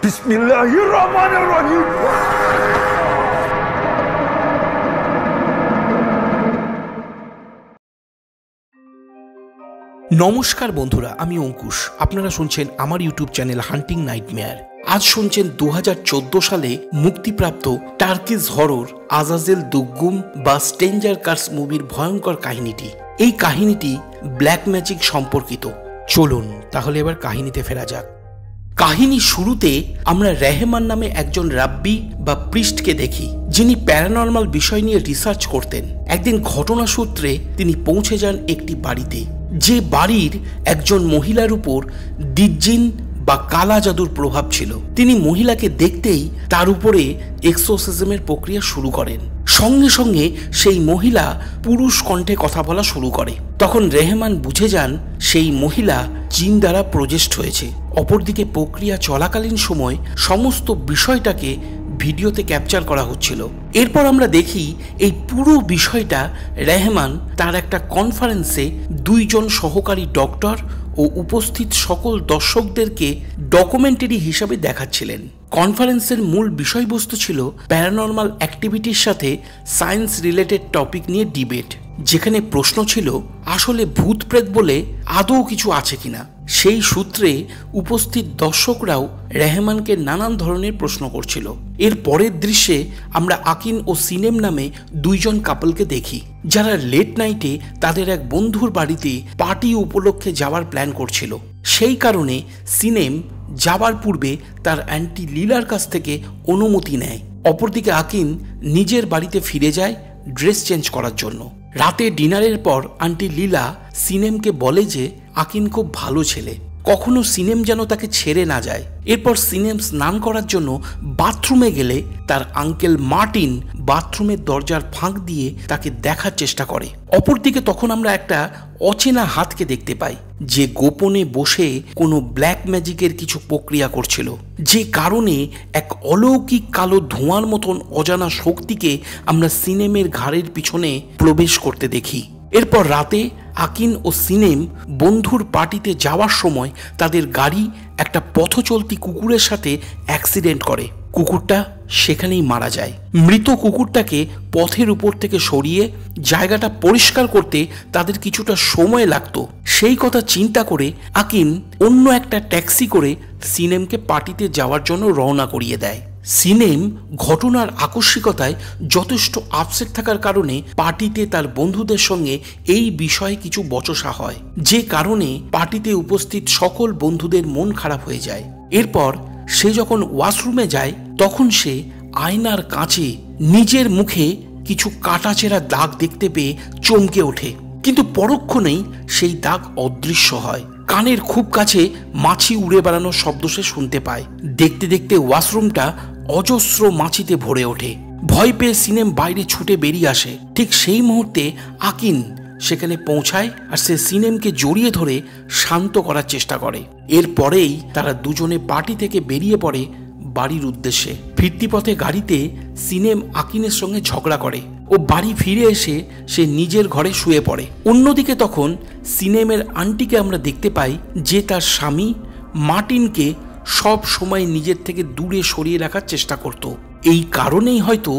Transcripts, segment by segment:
বিসমিল্লাহিররহমানিররহিম। নমস্কার বন্ধুরা, আমি অঙ্কুশ। আপনারা শুনছেন আমার ইউটিউব চ্যানেল হান্টিং নাইটমেয়ার। আজ শুনছেন 2014 সালে মুক্তিপ্রাপ্ত টার্কিশ হরর আজাজেল দুগ্গুম বা স্ট্রেঞ্জার কার্স মুভির ভয়ঙ্কর কাহিনীটি। এই কাহিনীটি ব্ল্যাক ম্যাজিক সম্পর্কিত। চলুন তাহলে এবার কাহিনীতে ফেরা যাক। কাহিনীর শুরুতে আমরা রেহমান নামে একজন রাব্বি বা প্রিস্টকে দেখি, যিনি প্যারানর্মাল বিষয় নিয়ে রিসার্চ করতেন। একদিন ঘটনা সূত্রে তিনি পৌঁছে যান একটি বাড়িতে, যে বাড়ির একজন মহিলার উপর দিজ্জিন বা কালা জাদুর প্রভাব ছিল। তিনি মহিলাকে দেখতেই তার উপরে এক্সোসিজমের প্রক্রিয়া শুরু করেন। সঙ্গে সঙ্গে সেই মহিলা পুরুষ কণ্ঠে কথা বলা শুরু করে। তখন রেহমান বুঝে যান সেই মহিলা জিন দ্বারা প্রজেস্ট হয়েছে। অপরদিকে প্রক্রিয়া চলাকালীন সময় সমস্ত বিষয়টাকে ভিডিওতে ক্যাপচার করা হচ্ছিল। এরপর আমরা দেখি এই পুরো বিষয়টা রেহমান তার একটা কনফারেন্সে দুইজন সহকারী ডক্টর ও উপস্থিত সকল দর্শকদেরকে ডকুমেন্টারি হিসাবে দেখাচ্ছিলেন। কনফারেন্সের মূল বিষয়বস্তু ছিল প্যারানর্মাল অ্যাক্টিভিটির সাথে সায়েন্স রিলেটেড টপিক নিয়ে ডিবেট, যেখানে প্রশ্ন ছিল আসলে ভূত প্রেত বলে আদৌ কিছু আছে কিনা। সেই সূত্রে উপস্থিত দর্শকরাও রেহমানকে নানান ধরনের প্রশ্ন করছিল। এর পরের দৃশ্যে আমরা আকিন ও সিনেম নামে দুইজন কাপলকে দেখি, যারা লেট নাইটে তাদের এক বন্ধুর বাড়িতে পার্টি উপলক্ষে যাওয়ার প্ল্যান করছিল। সেই কারণে সিনেম যাবার পূর্বে তার অ্যান্টি লীলার কাছ থেকে অনুমতি নেয়। অপরদিকে আকিন নিজের বাড়িতে ফিরে যায় ড্রেস চেঞ্জ করার জন্য। রাতে ডিনারের পর আন্টি লীলা সিনেমকে বলে যে আকিন খুব ভালো ছেলে, কখনো সিনেম যেন তাকে ছেড়ে না যায়। এরপর সিনেম স্নান করার জন্য বাথরুমে গেলে তার আঙ্কেল মার্টিন বাথরুমের দরজার ফাঁক দিয়ে তাকে দেখার চেষ্টা করে। অপরদিকে তখন আমরা একটা অচেনা হাতকে দেখতে পাই, যে গোপনে বসে কোনো ব্ল্যাক ম্যাজিকের কিছু প্রক্রিয়া করছিল, যে কারণে এক অলৌকিক কালো ধোঁয়ার মতন অজানা শক্তিকে আমরা সিনেমের ঘাড়ের পিছনে প্রবেশ করতে দেখি। এরপর রাতে আকিন ও সিনেম বন্ধুর পার্টিতে যাওয়ার সময় তাদের গাড়ি একটা পথ চলতি কুকুরের সাথে অ্যাক্সিডেন্ট করে। কুকুরটা সেখানেই মারা যায়। মৃত কুকুরটাকে পথের উপর থেকে সরিয়ে জায়গাটা পরিষ্কার করতে তাদের কিছুটা সময় লাগতো। সেই কথা চিন্তা করে আকিন অন্য একটা ট্যাক্সি করে সিনেমকে পার্টিতে যাওয়ার জন্য রওনা করিয়ে দেয়। সিনেম ঘটনার আকস্মিকতায় যথেষ্ট আপসেট থাকার কারণে পার্টিতে তার বন্ধুদের সঙ্গে এই বিষয়ে কিছু বচসা হয়, যে কারণে পার্টিতে উপস্থিত সকল বন্ধুদের মন খারাপ হয়ে যায়। এরপর সে যখন ওয়াশরুমে যায় তখন সে আয়নার কাঁচে নিজের মুখে কিছু কাটাচেরা দাগ দেখতে পেয়ে চমকে ওঠে, কিন্তু পরক্ষণেই সেই দাগ অদৃশ্য হয়। কানের খুব কাছে মাছি উড়ে বেড়ানোর শব্দ সে শুনতে পায়। দেখতে দেখতে ওয়াশরুমটা অজস্র মাছিতে ভরে ওঠে। ভয় পেয়ে সিনেম বাইরে ছুটে বেরিয়ে আসে। ঠিক সেই মুহূর্তে আকিন সেখানে পৌঁছায় আর সে সিনেমকে জড়িয়ে ধরে শান্ত করার চেষ্টা করে। এরপরেই তারা দুজনে পার্টি থেকে বেরিয়ে পড়ে বাড়ির উদ্দেশ্যে। ফিরতি পথে গাড়িতে সিনেম আকিনের সঙ্গে ঝগড়া করে ও বাড়ি ফিরে এসে সে নিজের ঘরে শুয়ে পড়ে। অন্যদিকে তখন সিনেমের আন্টিকে আমরা দেখতে পাই, যে তার স্বামী মার্টিনকে সব সময় নিজের থেকে দূরে সরিয়ে রাখার চেষ্টা করত। এই কারণেই হয়তো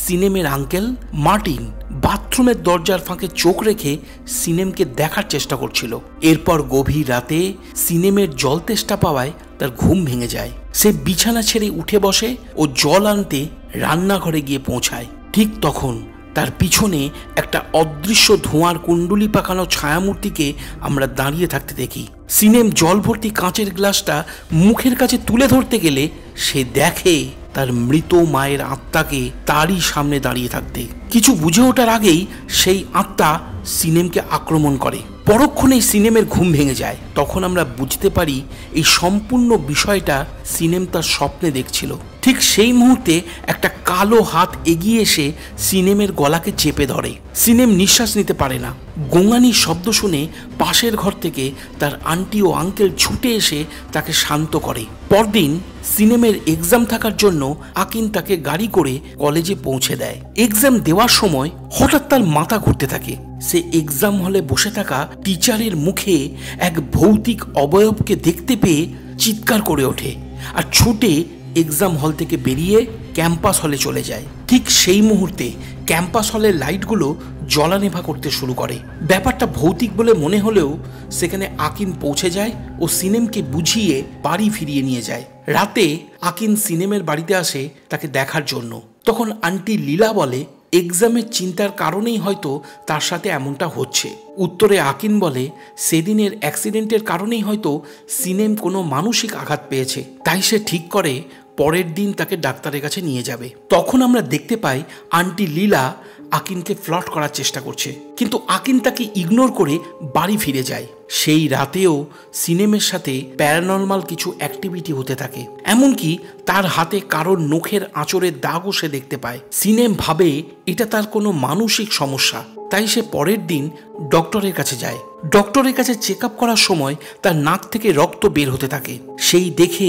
সিনেমের আঙ্কেল মার্টিন বাথরুমের দরজার ফাঁকে চোখ রেখে সিনেমকে দেখার চেষ্টা করছিল। এরপর গভীর রাতে সিনেমের জল তেষ্টা পাওয়ায় তার ঘুম ভেঙে যায়। সে বিছানা ছেড়ে উঠে বসে ও জল আনতে রান্নাঘরে গিয়ে পৌঁছায়। ঠিক তখন তার পিছনে একটা অদৃশ্য ধোঁয়ার কুণ্ডলি পাকানো ছায়ামূর্তিকে আমরা দাঁড়িয়ে থাকতে দেখি। সিনেম জল ভর্তি কাঁচের গ্লাসটা মুখের কাছে তুলে ধরতে গেলে সে দেখে তার মৃত মায়ের আত্মাকে তারই সামনে দাঁড়িয়ে থাকতে। কিছু বুঝে ওঠার আগেই সেই আত্মা সিনেমকে আক্রমণ করে। পরক্ষণেই সিনেমের ঘুম ভেঙে যায়। তখন আমরা বুঝতে পারি এই সম্পূর্ণ বিষয়টা সিনেম তার স্বপ্নে দেখছিল। ঠিক সেই মুহূর্তে একটা কালো হাত এগিয়ে এসে সিনেমের গলাকে চেপে ধরে। সিনেম নিঃশ্বাস নিতে পারে না। গোঙানির শব্দ শুনে পাশের ঘর থেকে তার আন্টি ও আঙ্কেল ছুটে এসে তাকে শান্ত করে। পরদিন সিনেমের এক্সাম থাকার জন্য আকিন তাকে গাড়ি করে কলেজে পৌঁছে দেয়। এক্সাম দেওয়ার সময় হঠাৎ তার মাথা ঘুরতে থাকে। সে এক্সাম হলে বসে থাকা টিচারের মুখে এক ভৌতিক অবয়বকে দেখতে পেয়ে চিৎকার করে ওঠে আর ছুটে এক্সাম হল থেকে বেরিয়ে ক্যাম্পাস হলে চলে যায়। ঠিক সেই মুহূর্তে ক্যাম্পাস হলের লাইটগুলো জ্বলানেভা করতে শুরু করে। ব্যাপারটা ভৌতিক বলে মনে হলেও সেখানে আকিন পৌঁছে যায় ও সিনেমকে বুঝিয়ে বাড়ি ফিরিয়ে নিয়ে যায়। রাতে আকিন সিনেমের বাড়িতে আসে তাকে দেখার জন্য। তখন আন্টি লীলা বলে এক্সামের চিন্তার কারণেই হয়তো তার সাথে এমনটা হচ্ছে। উত্তরে আকিন বলে সেদিনের অ্যাক্সিডেন্টের কারণেই হয়তো সিনেম কোনো মানসিক আঘাত পেয়েছে, তাই সে ঠিক করে পরের দিন তাকে ডাক্তারের কাছে নিয়ে যাবে। তখন আমরা দেখতে পাই আন্টি লীলা আকিনকে ফ্লট করার চেষ্টা করছে, কিন্তু আকিন তাকে ইগনোর করে বাড়ি ফিরে যায়। সেই রাতেও সিনেমের সাথে প্যারানর্মাল কিছু অ্যাক্টিভিটি হতে থাকে, এমনকি তার হাতে কারোর নখের আঁচড়ের দাগও সে দেখতে পায়। সিনেম ভাবে এটা তার কোনো মানসিক সমস্যা, তাই সে পরের দিন ডক্টরের কাছে যায়। ডক্টরের কাছে চেক আপ করার সময় তার নাক থেকে রক্ত বের হতে থাকে। সেই দেখে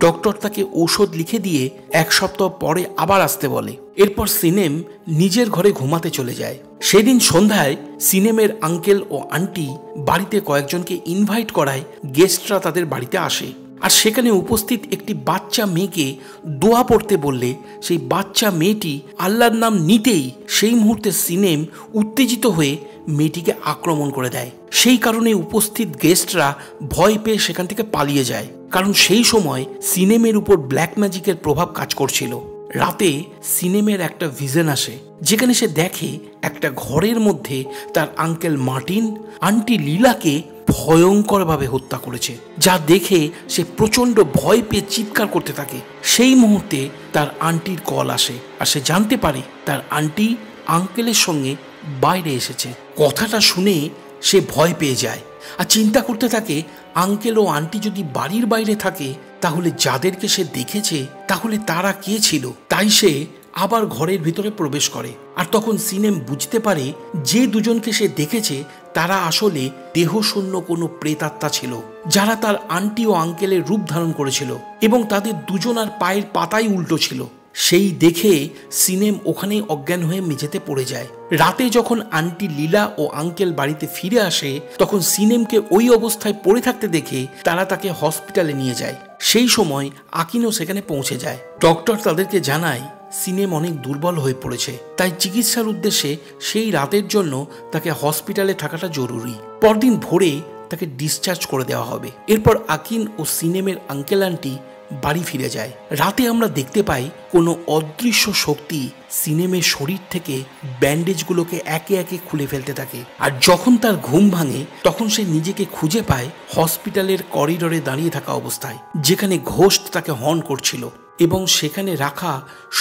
ডক্টর তাকে ঔষধ লিখে দিয়ে 1 সপ্তাহ পরে আবার আসতে বলে। এরপর সিনেম নিজের ঘরে ঘুমাতে চলে যায়। সেদিন সন্ধ্যায় সিনেমের আঙ্কেল ও আন্টি বাড়িতে কয়েকজনকে ইনভাইট করায় গেস্টরা তাদের বাড়িতে আসে। আর সেখানে উপস্থিত একটি বাচ্চা মেয়েকে দোয়া পড়তে বললে সেই বাচ্চা মেয়েটি আল্লাহর নাম নিতেই সেই মুহূর্তে সিনেম উত্তেজিত হয়ে মেয়েটিকে আক্রমণ করে দেয়। সেই কারণে উপস্থিত গেস্টরা ভয় পেয়ে সেখান থেকে পালিয়ে যায়, কারণ সেই সময় সিনেমের উপর ব্ল্যাক ম্যাজিকের প্রভাব কাজ করছিল। রাতে সিনেমের একটা ভিশন আসে, যেখানে সে দেখে একটা ঘরের মধ্যে তার আঙ্কেল মার্টিন আন্টি লীলাকে ভয়ঙ্করভাবে হত্যা করেছে, যা দেখে সে প্রচন্ড ভয় পেয়ে চিৎকার করতে থাকে। সেই মুহূর্তে তার আন্টির কল আসে আর সে জানতে পারে তার আন্টি আঙ্কেলের সঙ্গে বাইরে এসেছে। কথাটা শুনে সে ভয় পেয়ে যায় আর চিন্তা করতে থাকে আঙ্কেল ও আন্টি যদি বাড়ির বাইরে থাকে তাহলে যাদেরকে সে দেখেছে তাহলে তারা কে ছিল। তাই সে আবার ঘরের ভিতরে প্রবেশ করে। আর তখন সিনেম বুঝতে পারে যে দুজনকে সে দেখেছে তারা আসলে দেহশূন্য কোনো প্রেতাত্মা ছিল, যারা তার আন্টি ও আঙ্কেলের রূপ ধারণ করেছিল এবং তাদের দুজনার পায়ের পাতাই উল্টো ছিল। সেই দেখে সিনেম ওখানেই অজ্ঞান হয়ে মেঝেতে পড়ে যায়। রাতে যখন আন্টি লীলা ও আঙ্কেল বাড়িতে ফিরে আসে তখন সিনেমকে ওই অবস্থায় পড়ে থাকতে দেখে তারা তাকে হসপিটালে নিয়ে যায়। সেই সময় আকিনও সেখানে পৌঁছে যায়। ডক্টর তাদেরকে জানায় সিনেম অনেক দুর্বল হয়ে পড়েছে, তাই চিকিৎসার উদ্দেশ্যে সেই রাতের জন্য তাকে হসপিটালে থাকাটা জরুরি। পরদিন ভোরে তাকে ডিসচার্জ করে দেওয়া হবে। এরপর আকিন ও সিনেমের আঙ্কেল আন্টি বাড়ি ফিরে যায়। রাতে আমরা দেখতে পাই কোনো অদৃশ্য শক্তি সিনেমের শরীর থেকে ব্যান্ডেজগুলোকে একে একে খুলে ফেলতে থাকে। আর যখন তার ঘুম ভাঙে তখন সে নিজেকে খুঁজে পায় হসপিটালের করিডোরে দাঁড়িয়ে থাকা অবস্থায়, যেখানে ঘোস্ট তাকে হর্ন করছিল এবং সেখানে রাখা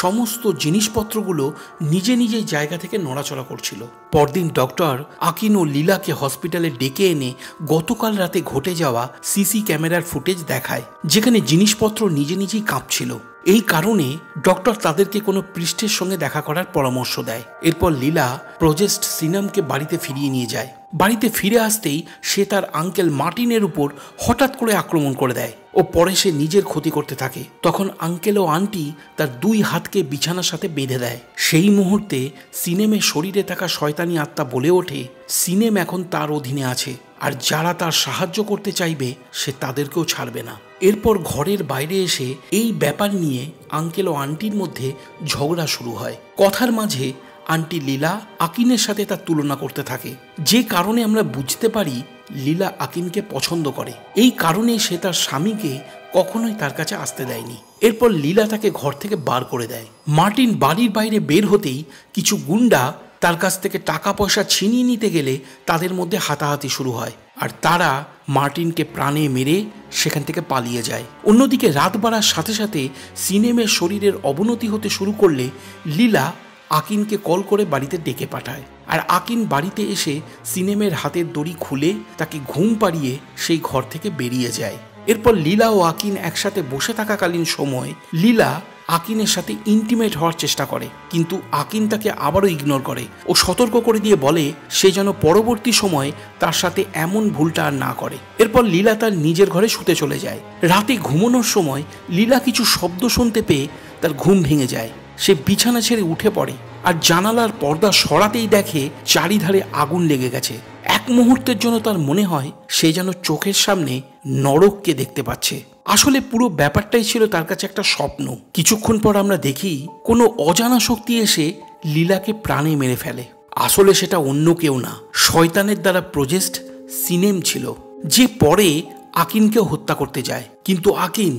সমস্ত জিনিসপত্রগুলো নিজে নিজেই জায়গা থেকে নড়াচড়া করছিল। পরদিন ডক্টর আকিন ও লীলাকে হসপিটালে ডেকে এনে গতকাল রাতে ঘটে যাওয়া সিসি ক্যামেরার ফুটেজ দেখায়, যেখানে জিনিসপত্র নিজে নিজেই কাঁপছিল। এই কারণে ডক্টর তাদেরকে কোনো পৃষ্ঠের সঙ্গে দেখা করার পরামর্শ দেয়। এরপর লীলা প্রজেস্ট সিনেমকে বাড়িতে ফিরিয়ে নিয়ে যায়। বাড়িতে ফিরে আসতেই সে তার আঙ্কেল মার্টিনের উপর হঠাৎ করে আক্রমণ করে দেয় ও পরে সে নিজের ক্ষতি করতে থাকে। তখন আঙ্কেল ও আন্টি তার 2 হাতকে বিছানার সাথে বেঁধে দেয়। সেই মুহূর্তে সিনেমের শরীরে থাকা শয়তানি আত্মা বলে ওঠে সিনেম এখন তার অধীনে আছে, আর যারা তার সাহায্য করতে চাইবে সে তাদেরকেও ছাড়বে না। এরপর ঘরের বাইরে এসে এই ব্যাপার নিয়ে আঙ্কেল ও আন্টির মধ্যে ঝগড়া শুরু হয়। কথার মাঝে আন্টি লীলা আকিনের সাথে তার তুলনা করতে থাকে, যে কারণে আমরা বুঝতে পারি লীলা আকিনকে পছন্দ করে। এই কারণে সে তার স্বামীকে কখনোই তার কাছে আসতে দেয়নি। এরপর লীলা তাকে ঘর থেকে বার করে দেয়। মার্টিন বাড়ির বাইরে বের হতেই কিছু গুন্ডা তার কাছ থেকে টাকা পয়সা ছিনিয়ে নিতে গেলে তাদের মধ্যে হাতাহাতি শুরু হয়, আর তারা মার্টিনকে প্রাণে মেরে সেখান থেকে পালিয়ে যায়। অন্যদিকে রাত বাড়ার সাথে সাথে সিনেমের শরীরের অবনতি হতে শুরু করলে লীলা আকিনকে কল করে বাড়িতে ডেকে পাঠায়। আর আকিন বাড়িতে এসে সিনেমের হাতের দড়ি খুলে তাকে ঘুম পাড়িয়ে সেই ঘর থেকে বেরিয়ে যায়। এরপর লীলা ও আকিন একসাথে বসে থাকাকালীন সময় লীলা আকিনের সাথে ইন্টিমেট হওয়ার চেষ্টা করে, কিন্তু আকিন তাকে আবারও ইগনোর করে ও সতর্ক করে দিয়ে বলে সে যেন পরবর্তী সময়ে তার সাথে এমন ভুলটা আর না করে। এরপর লীলা তার নিজের ঘরে শুতে চলে যায়। রাতে ঘুমানোর সময় লীলা কিছু শব্দ শুনতে পেয়ে তার ঘুম ভেঙে যায়। সে বিছানা ছেড়ে উঠে পড়ে আর জানালার পর্দা সরাতেই দেখে চারিধারে আগুন লেগে গেছে। এক মুহূর্তের জন্য তার মনে হয় সে যেন চোখের সামনে নরককে দেখতে পাচ্ছে। আসলে পুরো ব্যাপারটাই ছিল তার কাছে একটা স্বপ্ন। কিছুক্ষণ পর আমরা দেখি কোনো অজানা শক্তি এসে লীলাকে প্রাণে মেরে ফেলে। আসলে সেটা অন্য কেউ না, শয়তানের দ্বারা প্রজেস্ট সিনেম ছিল, যে পরে আকিনকে হত্যা করতে যায়। কিন্তু আকিন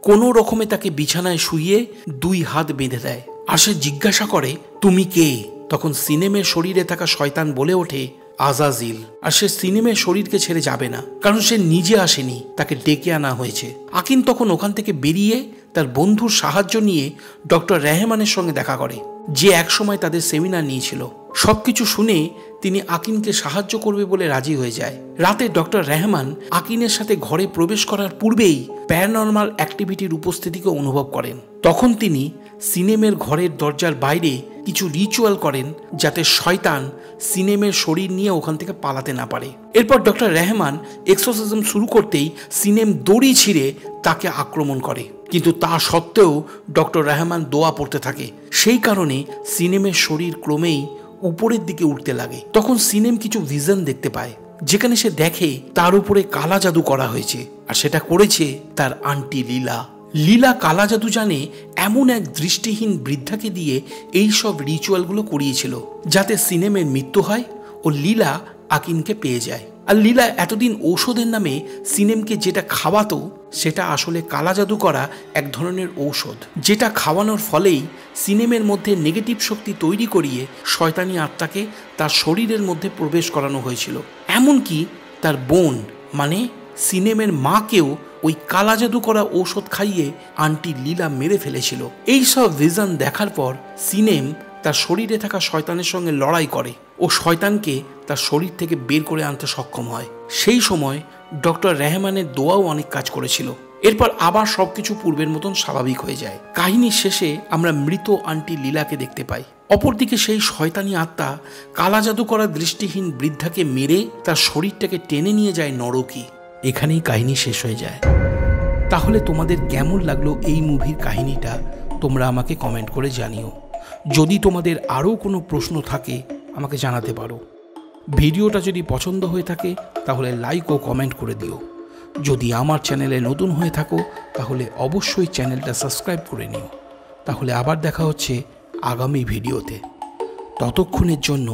কোনো রকমে তাকে বিছানায় শুইয়ে 2 হাত বেঁধে দেয় আর সে জিজ্ঞাসা করে তুমি কে? তখন সিনেমের শরীরে থাকা শয়তান বলে ওঠে আজাজিল। আর সে সিনেমের শরীরকে ছেড়ে যাবে না, কারণ সে নিজে আসেনি, তাকে ডেকে আনা হয়েছে। আকিন তখন ওখান থেকে বেরিয়ে তার বন্ধুর সাহায্য নিয়ে ডক্টর রেহমানের সঙ্গে দেখা করে, যে একসময় তাদের সেমিনার নিয়েছিল। সবকিছু শুনে তিনি আকিনকে সাহায্য করবে বলে রাজি হয়ে যায়। রাতে ডক্টর রেহমান আকিনের সাথে ঘরে প্রবেশ করার পূর্বেই প্যারানর্মাল অ্যাক্টিভিটির উপস্থিতিকে অনুভব করেন। তখন তিনি সিনেমের ঘরের দরজার বাইরে কিছু রিচুয়াল করেন যাতে শয়তান সিনেমের শরীর নিয়ে ওখান থেকে পালাতে না পারে। এরপর ডক্টর রেহমান এক্সোসিজম শুরু করতেই সিনেম দড়ি ছিঁড়ে তাকে আক্রমণ করে, কিন্তু তা সত্ত্বেও ডক্টর রেহমান দোয়া পড়তে থাকে। সেই কারণে সিনেমের শরীর ক্রমেই উপরের দিকে উঠতে লাগে। তখন সিনেম কিছু ভিশন দেখতে পায়, যেখানে সে দেখে তার উপরে কালা জাদু করা হয়েছে, আর সেটা করেছে তার আন্টি লীলা। লীলা কালা জাদু জানে এমন এক দৃষ্টিহীন বৃদ্ধাকে দিয়ে এই সব রিচুয়ালগুলো করিয়েছিল যাতে সিনেমের মৃত্যু হয় ও লীলা আকিনকে পেয়ে যায়। আর লীলা এতদিন ঔষধের নামে সিনেমকে যেটা খাওয়াতো সেটা আসলে কালা জাদু করা এক ধরনের ঔষধ, যেটা খাওয়ানোর ফলেই সিনেমের মধ্যে নেগেটিভ শক্তি তৈরি করিয়ে শয়তানি আত্মাকে তার শরীরের মধ্যে প্রবেশ করানো হয়েছিল। এমনকি তার বোন মানে সিনেমের মাকেও ওই কালা জাদু করা ঔষধ খাইয়ে আন্টি লীলা মেরে ফেলেছিল। এই সব ভিশন দেখার পর সিনেম তার শরীরে থাকা শয়তানের সঙ্গে লড়াই করে ও শয়তানকে তার শরীর থেকে বের করে আনতে সক্ষম হয়। সেই সময় ডক্টর রেহমানের দোয়াও অনেক কাজ করেছিল। এরপর আবার সবকিছু পূর্বের মতন স্বাভাবিক হয়ে যায়। কাহিনীর শেষে আমরা মৃত আন্টি লীলাকে দেখতে পাই। অপরদিকে সেই শয়তানি আত্মা কালা জাদু করা দৃষ্টিহীন বৃদ্ধাকে মেরে তার শরীরটাকে টেনে নিয়ে যায় নরকে। এখানেই কাহিনী শেষ হয়ে যায়। তাহলে তোমাদের কেমন লাগলো এই মুভির কাহিনীটা তোমরা আমাকে কমেন্ট করে জানিও। যদি তোমাদের আরও কোনো প্রশ্ন থাকে আমাকে জানাতে পারো। ভিডিওটা যদি পছন্দ হয়ে থাকে তাহলে লাইক ও কমেন্ট করে দিও। যদি আমার চ্যানেলে নতুন হয়ে থাকো তাহলে অবশ্যই চ্যানেলটা সাবস্ক্রাইব করে নিও। তাহলে আবার দেখা হচ্ছে আগামী ভিডিওতে। ততক্ষণের জন্য